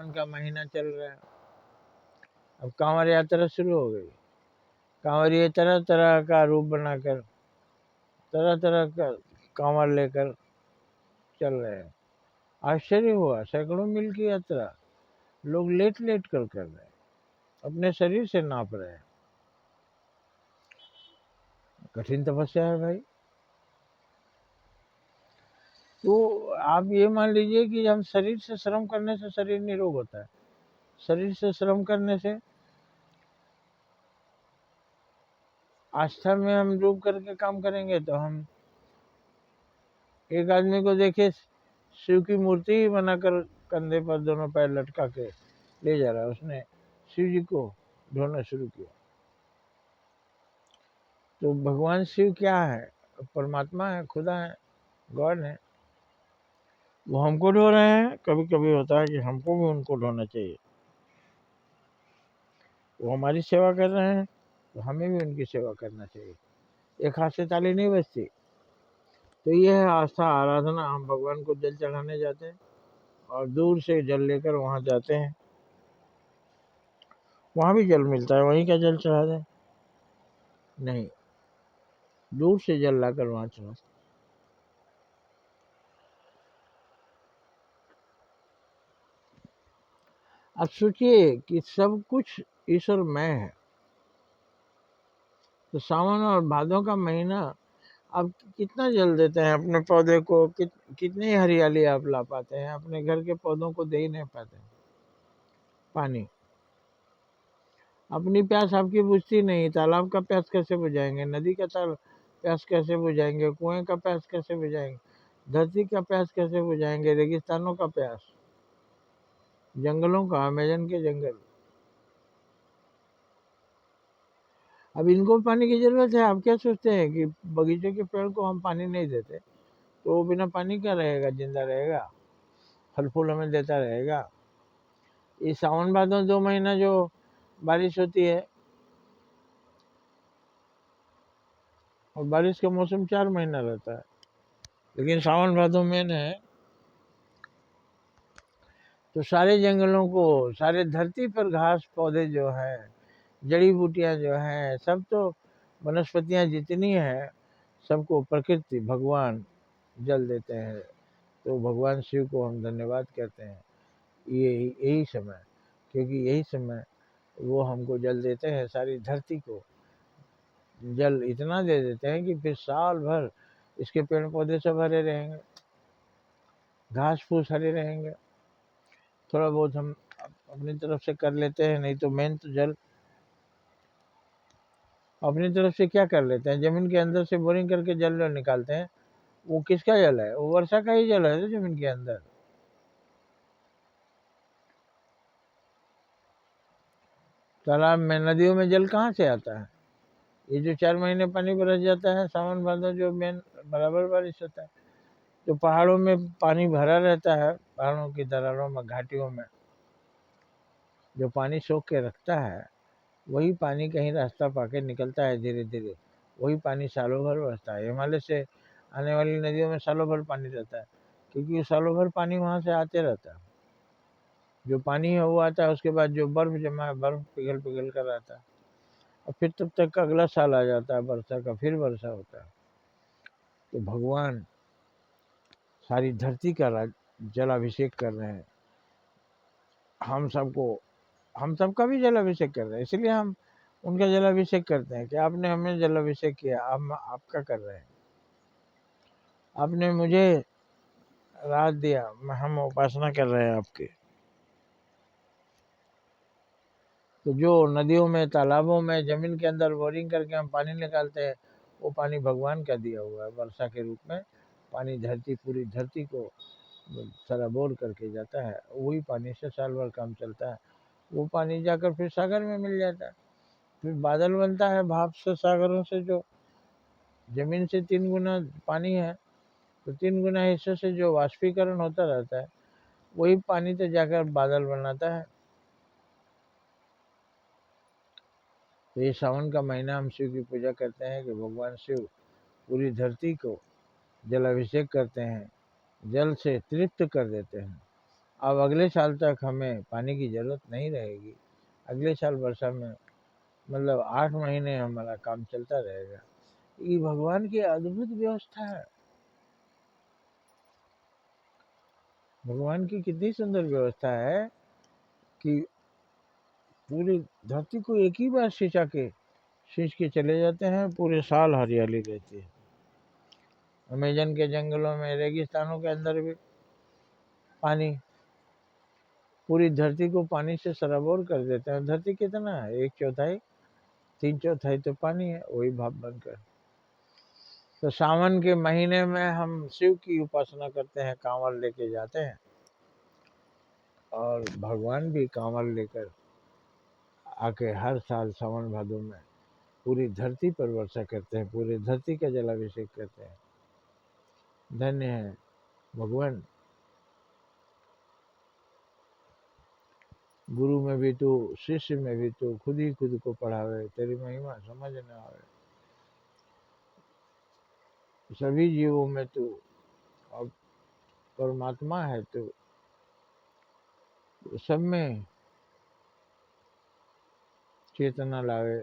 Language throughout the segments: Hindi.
सावन का महीना चल रहा है। अब कांवड़ यात्रा शुरू हो गई। कांवरिये तरह तरह का रूप बनाकर, तरह तरह का कांवड़ लेकर चल रहे हैं। आश्चर्य हुआ, सैकड़ों मील की यात्रा लोग लेट लेट कर रहे हैं, अपने शरीर से नाप रहे हैं। कठिन तपस्या है भाई। तो आप ये मान लीजिए कि हम शरीर से श्रम करने से शरीर निरोग होता है। शरीर से श्रम करने से आस्था में हम डूब करके काम करेंगे तो हम एक आदमी को देखे शिव की मूर्ति ही बनाकर कंधे पर दोनों पैर लटका के ले जा रहा है। उसने शिव जी को ढोना शुरू किया। तो भगवान शिव क्या है? परमात्मा है, खुदा है, गॉड है। वो हमको ढो रहे हैं। कभी कभी होता है कि हमको भी उनको ढोना चाहिए। वो हमारी सेवा कर रहे हैं तो हमें भी उनकी सेवा करना चाहिए। एक हाथ से ताली नहीं बजती। तो ये है आस्था, आराधना। हम भगवान को जल चढ़ाने जाते हैं और दूर से जल लेकर वहां जाते हैं। वहां भी जल मिलता है, वहीं का जल चढ़ा दें? नहीं, दूर से जल लाकर वहां चढ़ा। अब सोचिए कि सब कुछ ईश्वर मैं है। तो सावन और भादों का महीना आप कितना जल देते हैं अपने पौधे को? कितनी हरियाली आप ला पाते हैं? अपने घर के पौधों को दे ही नहीं पाते पानी। अपनी प्यास आपकी बुझती नहीं। तालाब का प्यास कैसे बुझाएंगे? नदी का प्यास कैसे बुझाएंगे? कुएं का प्यास कैसे बुझाएंगे? धरती का प्यास कैसे बुझाएंगे? रेगिस्तानों का प्यास, जंगलों का, अमेजन के जंगल। अब इनको पानी की जरूरत है। आप क्या सोचते हैं कि बगीचे के पेड़ को हम पानी नहीं देते तो वो बिना पानी का रहेगा? जिंदा रहेगा? फल फूल हमें देता रहेगा? ये सावन भादों 2 महीना जो बारिश होती है, और बारिश का मौसम 4 महीना रहता है, लेकिन सावन भादों मेन है। तो सारे जंगलों को, सारे धरती पर घास पौधे जो हैं, जड़ी बूटियां जो हैं, सब तो वनस्पतियां जितनी हैं, सबको प्रकृति भगवान जल देते हैं। तो भगवान शिव को हम धन्यवाद कहते हैं यही समय, क्योंकि यही समय वो हमको जल देते हैं। सारी धरती को जल इतना दे देते हैं कि फिर साल भर इसके पेड़ पौधे सब हरे रहेंगे, घास फूस हरे रहेंगे। थोड़ा बहुत हम अपनी तरफ से कर लेते हैं, नहीं तो मेन तो जल। अपनी तरफ से क्या कर लेते हैं? जमीन के अंदर से बोरिंग करके जल निकालते हैं। वो किसका जल है? वो वर्षा का ही जल है तो जमीन के अंदर। तालाब में, नदियों में जल कहाँ से आता है? ये जो 4 महीने पानी बरस जाता है, सावन भादों जो मेन बराबर बारिश होता है, तो पहाड़ों में पानी भरा रहता है। पहाड़ों की दरारों में, घाटियों में जो पानी सोख के रखता है, वही पानी कहीं रास्ता पाके निकलता है धीरे धीरे। वही पानी सालों भर बरसता है। हिमालय से आने वाली नदियों में सालों भर पानी रहता है, क्योंकि सालों भर पानी वहां से आते रहता है। जो पानी है वो आता है, उसके बाद जो बर्फ जमा है, बर्फ पिघल पिघल कर आता है, और फिर तब तक अगला साल आ जाता है वर्षा का, फिर वर्षा होता है। तो भगवान सारी धरती का जलाभिषेक कर रहे हैं। हम सबका भी जलाभिषेक कर रहे हैं। इसलिए हम उनका जलाभिषेक करते हैं कि आपने हमें जलाभिषेक किया, हम आपका कर रहे हैं। आपने मुझे रात दिया, हम उपासना कर रहे हैं आपके। तो जो नदियों में, तालाबों में, जमीन के अंदर बोरिंग करके हम पानी निकालते हैं, वो पानी भगवान का दिया हुआ है वर्षा के रूप में। पानी धरती, पूरी धरती को सराबोर करके जाता है। वही पानी से साल भर काम चलता है। वो पानी जाकर फिर सागर में मिल जाता है। फिर बादल बनता है भाप से, सागरों से। जो जमीन से 3 गुना पानी है, तो 3 गुना हिस्से से जो वाष्पीकरण होता रहता है, वही पानी तो जाकर बादल बनाता है। तो ये सावन का महीना हम शिव की पूजा करते हैं कि भगवान शिव पूरी धरती को जलाभिषेक करते हैं, जल से तृप्त कर देते हैं। अब अगले साल तक हमें पानी की ज़रूरत नहीं रहेगी। अगले साल वर्षा में मतलब 8 महीने हमारा काम चलता रहेगा। ये भगवान की अद्भुत व्यवस्था है। भगवान की कितनी सुंदर व्यवस्था है कि पूरी धरती को एक ही बार सींच के चले जाते हैं, पूरे साल हरियाली रहती है। अमेजन के जंगलों में, रेगिस्तानों के अंदर भी पानी, पूरी धरती को पानी से सराबोर कर देते हैं। धरती कितना है? 1/4, 3/4 तो पानी है, वही भाप बनकर। तो सावन के महीने में हम शिव की उपासना करते हैं, कांवड़ लेके जाते हैं, और भगवान भी कांवड़ लेकर आके हर साल सावन भादों में पूरी धरती पर वर्षा करते हैं, पूरी धरती का जलाभिषेक करते हैं। धन्य है भगवान। गुरु में भी तू, शिष्य में भी तू, खुद ही खुद को पढ़ावे, तेरी महिमा समझ न आवे। सभी जीवों में तू अब परमात्मा है, तू सब में चेतना लावे,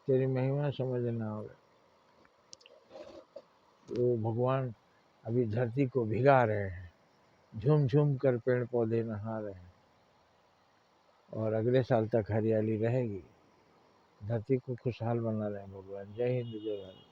तेरी महिमा समझ न आवे। तो भगवान अभी धरती को भिगा रहे हैं, झूम झूम कर पेड़ पौधे नहा रहे हैं, और अगले साल तक हरियाली रहेगी। धरती को खुशहाल बना रहे हैं भगवान। जय हिंद, जय भारत।